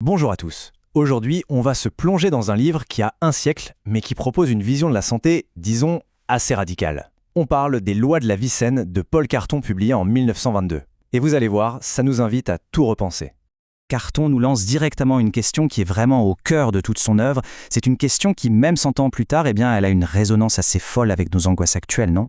Bonjour à tous. Aujourd'hui, on va se plonger dans un livre qui a un siècle, mais qui propose une vision de la santé, disons, assez radicale. On parle des lois de la vie saine de Paul Carton publié en 1922. Et vous allez voir, ça nous invite à tout repenser. Carton nous lance directement une question qui est vraiment au cœur de toute son œuvre. C'est une question qui, même 100 ans plus tard, elle a une résonance assez folle avec nos angoisses actuelles, non?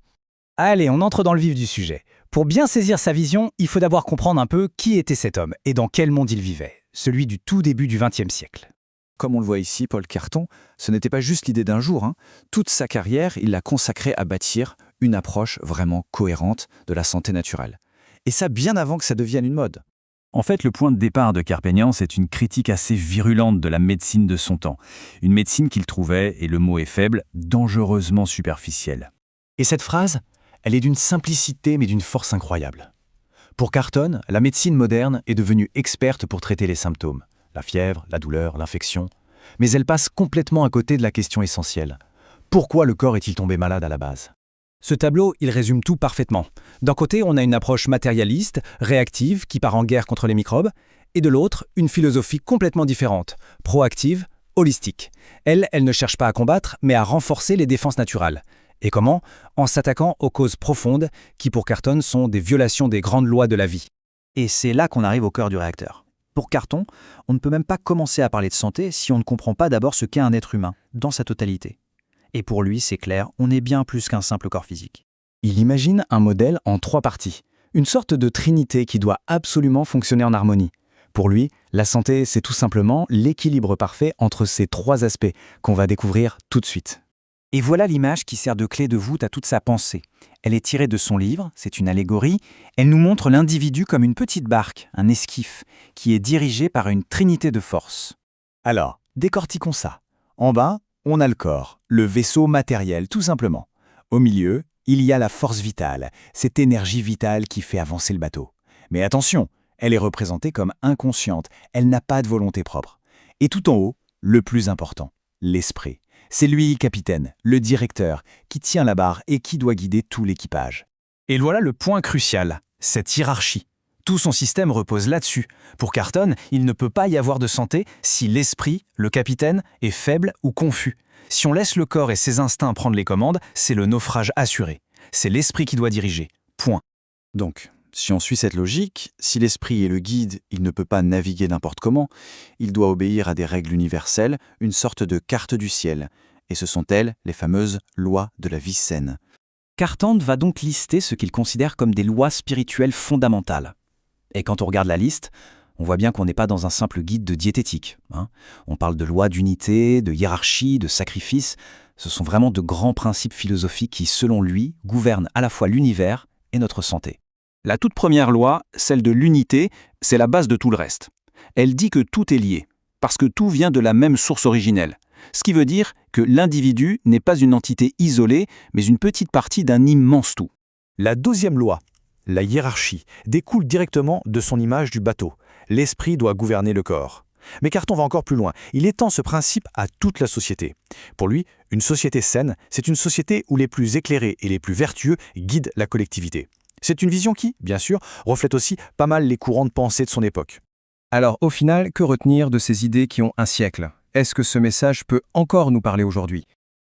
Allez, on entre dans le vif du sujet. Pour bien saisir sa vision, il faut d'abord comprendre un peu qui était cet homme et dans quel monde il vivait, celui du tout début du XXe siècle. Comme on le voit ici, Paul Carton, ce n'était pas juste l'idée d'un jour. Toute sa carrière, il l'a consacrée à bâtir une approche vraiment cohérente de la santé naturelle. Et ça bien avant que ça devienne une mode. En fait, le point de départ de Carpegnan, c'est une critique assez virulente de la médecine de son temps. Une médecine qu'il trouvait, et le mot est faible, dangereusement superficielle. Et cette phrase, elle est d'une simplicité mais d'une force incroyable. Pour Carton, la médecine moderne est devenue experte pour traiter les symptômes, la fièvre, la douleur, l'infection, mais elle passe complètement à côté de la question essentielle. Pourquoi le corps est-il tombé malade à la base ? Ce tableau, il résume tout parfaitement. D'un côté, on a une approche matérialiste, réactive, qui part en guerre contre les microbes, et de l'autre, une philosophie complètement différente, proactive, holistique. Elle ne cherche pas à combattre, mais à renforcer les défenses naturelles. Et comment ? En s'attaquant aux causes profondes qui, pour Carton, sont des violations des grandes lois de la vie. Et c'est là qu'on arrive au cœur du réacteur. Pour Carton, on ne peut même pas commencer à parler de santé si on ne comprend pas d'abord ce qu'est un être humain, dans sa totalité. Et pour lui, c'est clair, on est bien plus qu'un simple corps physique. Il imagine un modèle en 3 parties, une sorte de trinité qui doit absolument fonctionner en harmonie. Pour lui, la santé, c'est tout simplement l'équilibre parfait entre ces 3 aspects qu'on va découvrir tout de suite. Et voilà l'image qui sert de clé de voûte à toute sa pensée. Elle est tirée de son livre, c'est une allégorie. Elle nous montre l'individu comme une petite barque, un esquif, qui est dirigé par une trinité de forces. Alors, décortiquons ça. En bas, on a le corps, le vaisseau matériel, tout simplement. Au milieu, il y a la force vitale, cette énergie vitale qui fait avancer le bateau. Mais attention, elle est représentée comme inconsciente, elle n'a pas de volonté propre. Et tout en haut, le plus important, l'esprit. C'est lui le capitaine, le directeur, qui tient la barre et qui doit guider tout l'équipage. Et voilà le point crucial, cette hiérarchie. Tout son système repose là-dessus. Pour Carton, il ne peut pas y avoir de santé si l'esprit, le capitaine, est faible ou confus. Si on laisse le corps et ses instincts prendre les commandes, c'est le naufrage assuré. C'est l'esprit qui doit diriger. Point. Donc, si on suit cette logique, si l'esprit est le guide, il ne peut pas naviguer n'importe comment, il doit obéir à des règles universelles, une sorte de carte du ciel. Et ce sont elles, les fameuses lois de la vie saine. Carton va donc lister ce qu'il considère comme des lois spirituelles fondamentales. Et quand on regarde la liste, on voit bien qu'on n'est pas dans un simple guide de diététique. On parle de lois d'unité, de hiérarchie, de sacrifice. Ce sont vraiment de grands principes philosophiques qui, selon lui, gouvernent à la fois l'univers et notre santé. La toute première loi, celle de l'unité, c'est la base de tout le reste. Elle dit que tout est lié, parce que tout vient de la même source originelle. Ce qui veut dire que l'individu n'est pas une entité isolée, mais une petite partie d'un immense tout. La deuxième loi, la hiérarchie, découle directement de son image du bateau. L'esprit doit gouverner le corps. Mais Carton va encore plus loin. Il étend ce principe à toute la société. Pour lui, une société saine, c'est une société où les plus éclairés et les plus vertueux guident la collectivité. C'est une vision qui, bien sûr, reflète aussi pas mal les courants de pensée de son époque. Alors, au final, que retenir de ces idées qui ont un siècle ? Est-ce que ce message peut encore nous parler aujourd'hui ?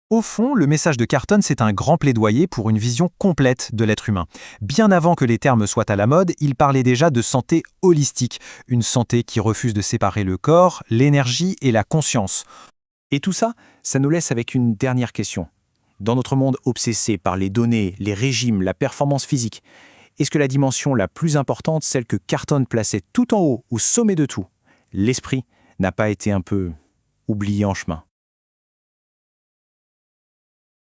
Au fond, le message de Carton, c'est un grand plaidoyer pour une vision complète de l'être humain. Bien avant que les termes soient à la mode, il parlait déjà de santé holistique, une santé qui refuse de séparer le corps, l'énergie et la conscience. Et tout ça, ça nous laisse avec une dernière question. Dans notre monde obsessé par les données, les régimes, la performance physique, est-ce que la dimension la plus importante, celle que Carton plaçait tout en haut, au sommet de tout, l'esprit, n'a pas été un peu oublié en chemin ?